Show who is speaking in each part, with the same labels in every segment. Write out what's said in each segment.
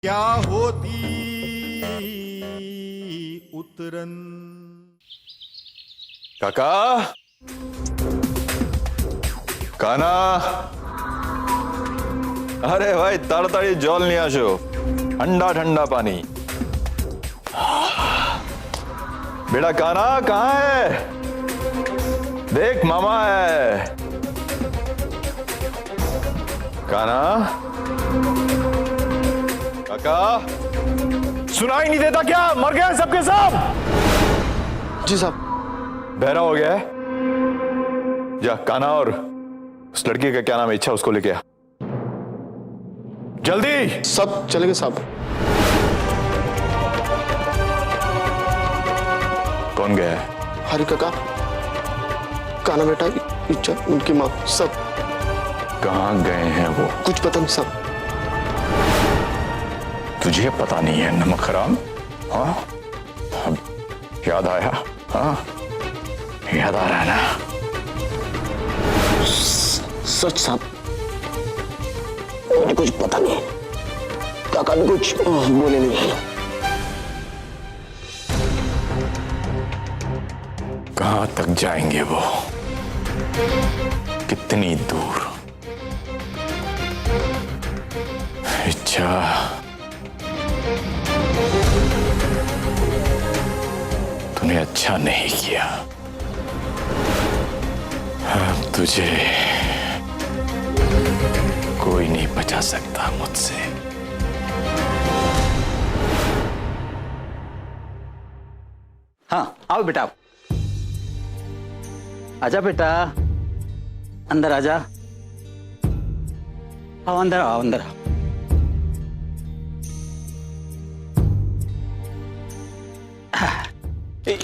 Speaker 1: क्या होती उतरन।
Speaker 2: काका, काना, अरे भाई ताड़ाताड़ी जल नहीं आशो, ठंडा ठंडा पानी। बेटा काना कहाँ है? देख मामा है। काना, काका, सुनाई नहीं देता क्या? मर गए सबके सब?
Speaker 3: जी साहब।
Speaker 2: बहरा हो गया है? जा काना और उस लड़की का क्या नाम है, इच्छा, उसको लेके आ जल्दी।
Speaker 3: सब चलेंगे साहब।
Speaker 2: कौन गया है?
Speaker 3: हरी काका, काना बेटा, इच्छा, उनकी माँ, सब।
Speaker 2: कहाँ गए हैं वो?
Speaker 3: कुछ पता नहीं साहब।
Speaker 2: तुझे पता नहीं है नमक हराम? हाँ, अब याद आया? हाँ, याद आ रहा है ना?
Speaker 3: सच साहब, मुझे कुछ पता नहीं। काका भी कुछ बोले नहीं।
Speaker 2: कहां तक जाएंगे वो? कितनी दूर? इच्छा, तूने अच्छा नहीं किया। अब तुझे कोई नहीं बचा सकता मुझसे।
Speaker 4: हाँ आओ बेटा, आओ। आजा बेटा, अंदर आजा। आओ अंदर, आओ अंदर आओ।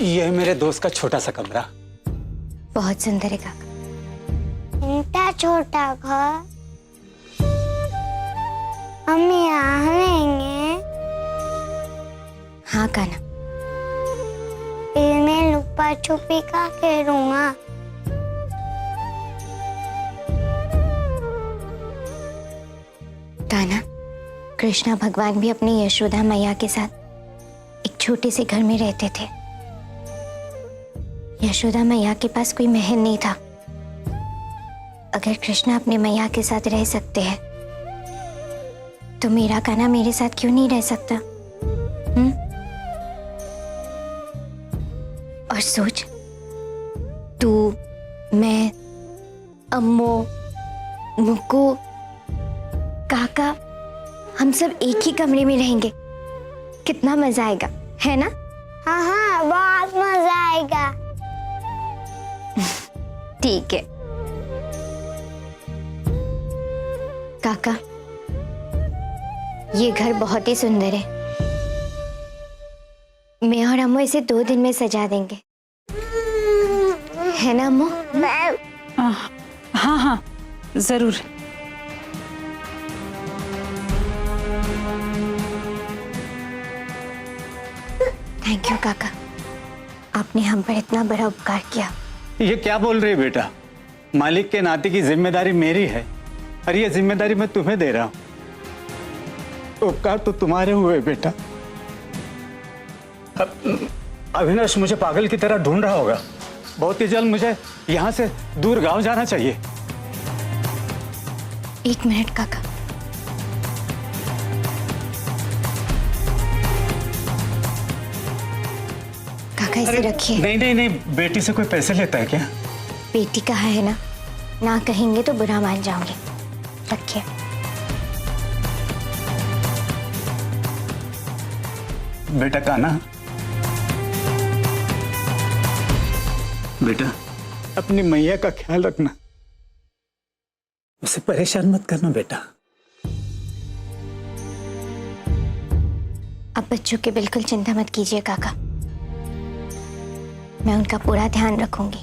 Speaker 4: ये मेरे दोस्त का छोटा सा कमरा।
Speaker 5: बहुत सुंदर है काका।
Speaker 6: इतना छोटा घर हम यहाँ रहेंगे?
Speaker 5: हाँ काना।
Speaker 6: फिर मैं लुक्का छुपी का खेलूंगा।
Speaker 5: काना, कृष्णा भगवान भी अपनी यशोदा मैया के साथ एक छोटे से घर में रहते थे। यशोदा मैया के पास कोई महल नहीं था। अगर कृष्णा अपने मैया के साथ रह सकते हैं तो मेरा काना मेरे साथ क्यों नहीं रह सकता? और सोच, तू, मैं, अम्मू, मुक्कू, काका, हम सब एक ही कमरे में रहेंगे। कितना मजा आएगा, है ना?
Speaker 6: हाँ हाँ, बहुत मजा आएगा।
Speaker 5: ठीक है काका, ये घर बहुत ही सुंदर है। मैं और अम्मू इसे 2 दिन में सजा देंगे, है ना अम्मू?
Speaker 7: हाँ हाँ जरूर।
Speaker 5: थैंक यू काका, आपने हम पर इतना बड़ा उपकार किया।
Speaker 4: ये क्या बोल रही बेटा? मालिक के नाते की जिम्मेदारी मेरी है और ये जिम्मेदारी मैं तुम्हें दे रहा हूं। उपकार तो तुम्हारे हुए बेटा। अविनाश मुझे पागल की तरह ढूंढ रहा होगा। बहुत ही जल्द मुझे यहां से दूर गांव जाना चाहिए।
Speaker 5: 1 मिनट काका। काका इसे रखिए।
Speaker 4: नहीं नहीं नहीं, बेटी से कोई पैसे लेता है क्या?
Speaker 5: बेटी कहाँ है ना? ना कहेंगे तो बुरा मान जाओगे। रखिए।
Speaker 4: बेटा काना, बेटा अपनी मैया का ख्याल रखना, उसे परेशान मत करना बेटा।
Speaker 5: अब बच्चों की बिल्कुल चिंता मत कीजिए काका, मैं उनका पूरा ध्यान रखूंगी।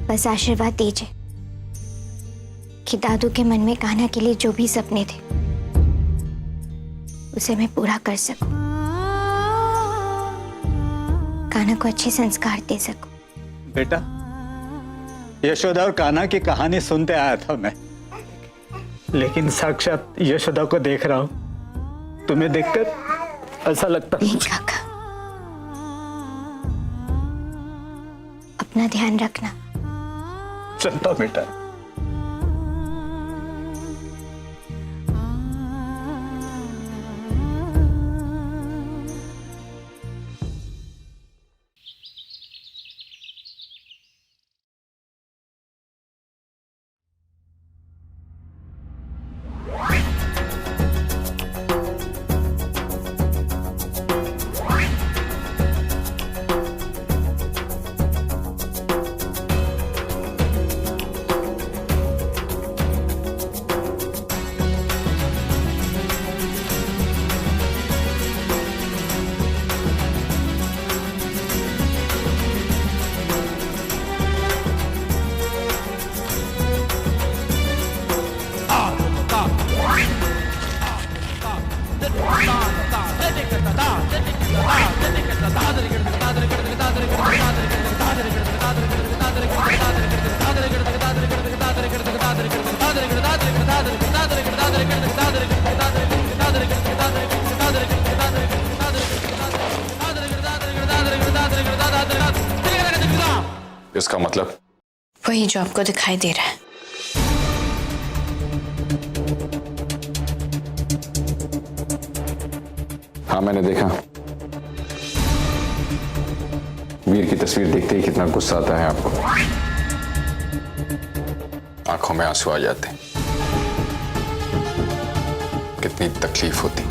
Speaker 5: बस आशीर्वाद दीजिए कि दादू के मन में कान्हा के लिए जो भी सपने थे उसे मैं पूरा कर सकूं, कान्हा को अच्छे संस्कार दे सकूं।
Speaker 4: बेटा यशोदा और कान्हा की कहानी सुनते आया था मैं, लेकिन साक्षात यशोदा को देख रहा हूं, तुम्हें देखकर ऐसा लगता
Speaker 5: नहीं काका, अपना ध्यान रखना।
Speaker 4: चलता बेटा।
Speaker 2: इसका मतलब
Speaker 8: वही जो आपको दिखाई दे रहा है।
Speaker 2: हाँ, मैंने देखा। वीर की तस्वीर देखते ही कितना गुस्सा आता है आपको। आंखों में आंसू आ जाते हैं, कितनी तकलीफ होती।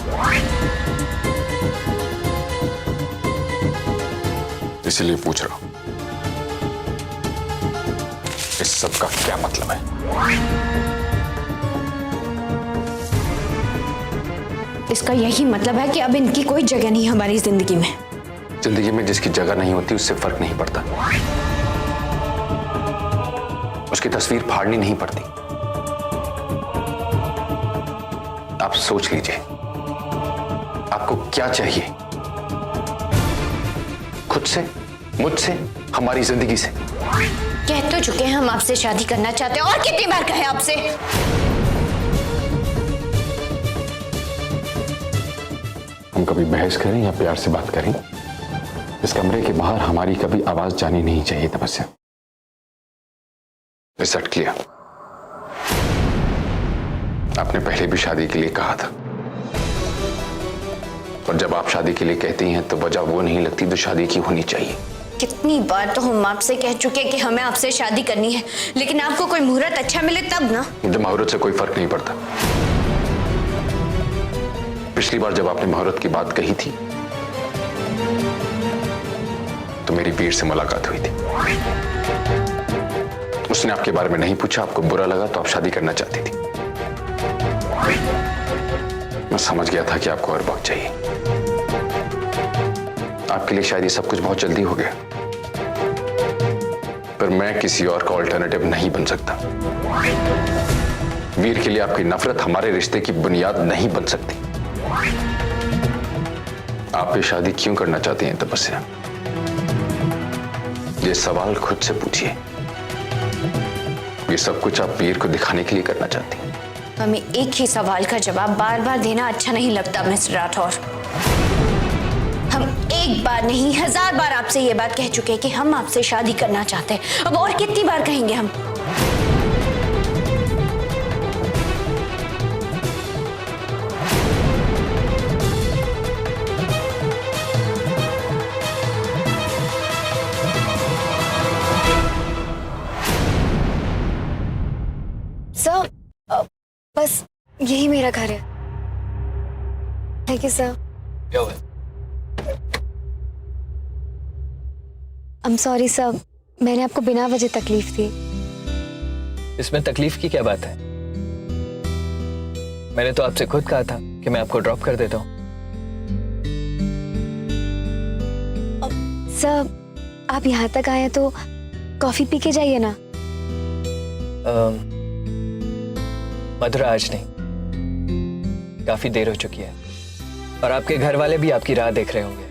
Speaker 2: इसीलिए पूछ रहा हूं, इस सब का क्या मतलब है?
Speaker 8: इसका यही मतलब है कि अब इनकी कोई जगह नहीं हमारी जिंदगी में।
Speaker 2: जिंदगी में जिसकी जगह नहीं होती उससे फर्क नहीं पड़ता, उसकी तस्वीर फाड़नी नहीं पड़ती। आप सोच लीजिए, आपको क्या चाहिए? खुद से, मुझसे, हमारी जिंदगी से?
Speaker 8: कह तो चुके हैं हम आपसे शादी करना चाहते हैं, और कितनी बार कहे आपसे?
Speaker 2: हम कभी बहस करें या प्यार से बात करें, इस कमरे के बाहर हमारी कभी आवाज जानी नहीं चाहिए। तपस्या, इट्स क्लियर। आपने पहले भी शादी के लिए कहा था, और जब आप शादी के लिए कहती हैं तो वजह वो नहीं लगती जो शादी की होनी चाहिए।
Speaker 8: कितनी बार तो हम आपसे कह चुके कि हमें आपसे शादी करनी है, लेकिन आपको कोई मुहूर्त अच्छा मिले तब ना।
Speaker 2: मुझे मुहूर्त से कोई फर्क नहीं पड़ता। पिछली बार जब आपने मुहूर्त की बात कही थी तो मेरी वीर से मुलाकात हुई थी। उसने आपके बारे में नहीं पूछा, आपको बुरा लगा तो आप शादी करना चाहती थी। मैं समझ गया था कि आपको और वक्त चाहिए। आपके लिए शायद ये सब कुछ बहुत जल्दी हो गया, पर मैं किसी और का ऑल्टरनेटिव नहीं बन सकता। वीर के लिए आपकी नफरत हमारे रिश्ते की बुनियाद नहीं बन सकती। आप ये शादी क्यों करना चाहती हैं तपस्या? ये सवाल खुद से पूछिए। ये सब कुछ आप वीर को दिखाने के लिए करना चाहती हैं?
Speaker 8: हमें एक ही सवाल का जवाब बार बार देना अच्छा नहीं लगता मिस्टर राठौर। हम एक बार नहीं 1000 बार आपसे ये बात कह चुके हैं कि हम आपसे शादी करना चाहते हैं। अब और कितनी बार कहेंगे हम?
Speaker 9: सर, बस यही मेरा घर है। Thank you sir.
Speaker 10: क्या हुआ?
Speaker 9: I'm sorry सर, मैंने आपको बिना वजह तकलीफ दी।
Speaker 10: इसमें तकलीफ की क्या बात है? मैंने तो आपसे खुद कहा था कि मैं आपको ड्रॉप कर देता हूँ।
Speaker 9: सर, आप यहाँ तक आए तो कॉफी पी के जाइए ना।
Speaker 10: मधुरा आज नहीं, काफी देर हो चुकी है, और आपके घर वाले भी आपकी राह देख रहे होंगे।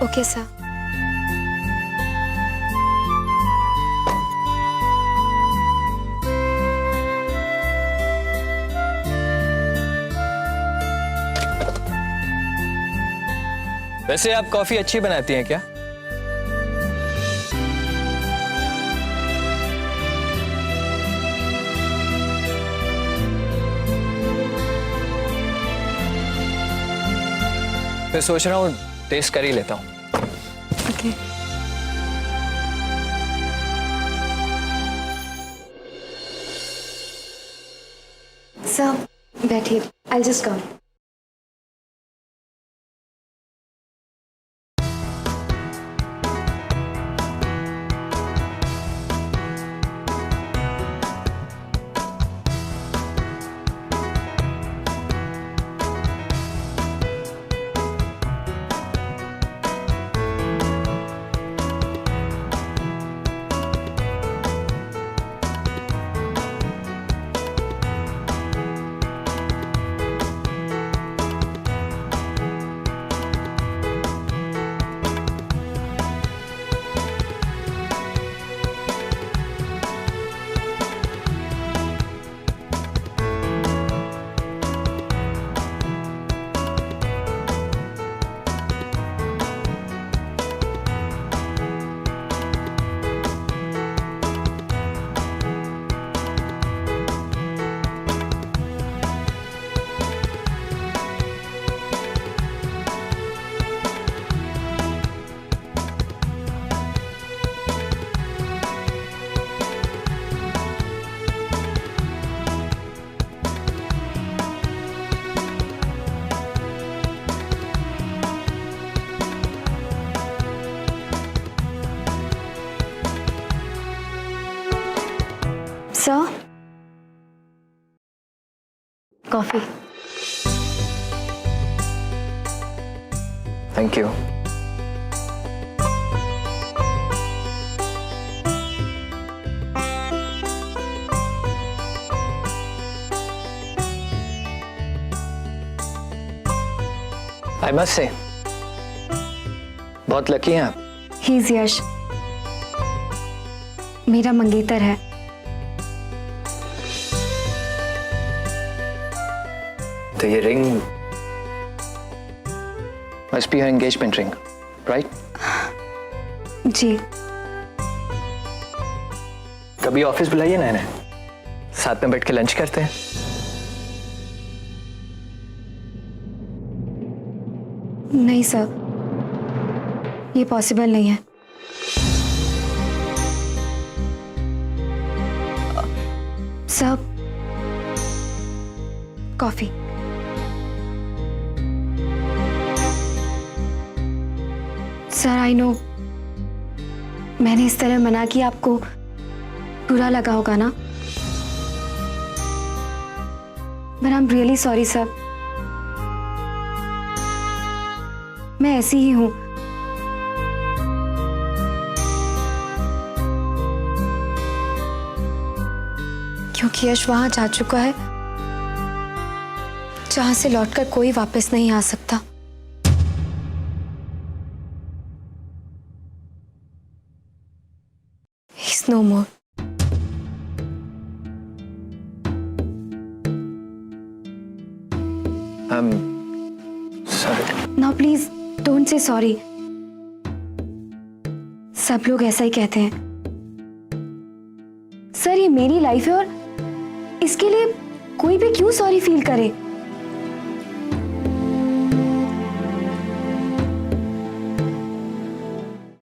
Speaker 9: Okay sir.
Speaker 10: वैसे आप कॉफी अच्छी बनाती हैं क्या? मैं सोच रहा हूँ टेस्ट कर ही लेता हूँ।
Speaker 9: ओके। सर बैठिए, I just come. Sir coffee.
Speaker 10: Thank you. I must say बहुत लकी हैं आप।
Speaker 9: ही इज यश, मेरा मंगेतर है।
Speaker 10: तो ये ring must be your engagement ring, right?
Speaker 9: जी।
Speaker 10: कभी ऑफिस बुलाइए ना इन्हें, साथ में बैठ के लंच करते हैं।
Speaker 9: नहीं सर, ये पॉसिबल नहीं है। Sir coffee. Sir I know मैंने इस तरह मना किया, आपको बुरा लगा होगा ना, but I am really sorry sir. मैं ऐसी ही हूं। क्योंकि यश वहां जा चुका है जहां से लौटकर कोई वापस नहीं आ सकता। He's no more.
Speaker 10: I'm sorry.
Speaker 9: Now please don't say sorry. सब लोग ऐसा ही कहते हैं। सर ये मेरी लाइफ है और इसके लिए कोई भी क्यों सॉरी फील करे।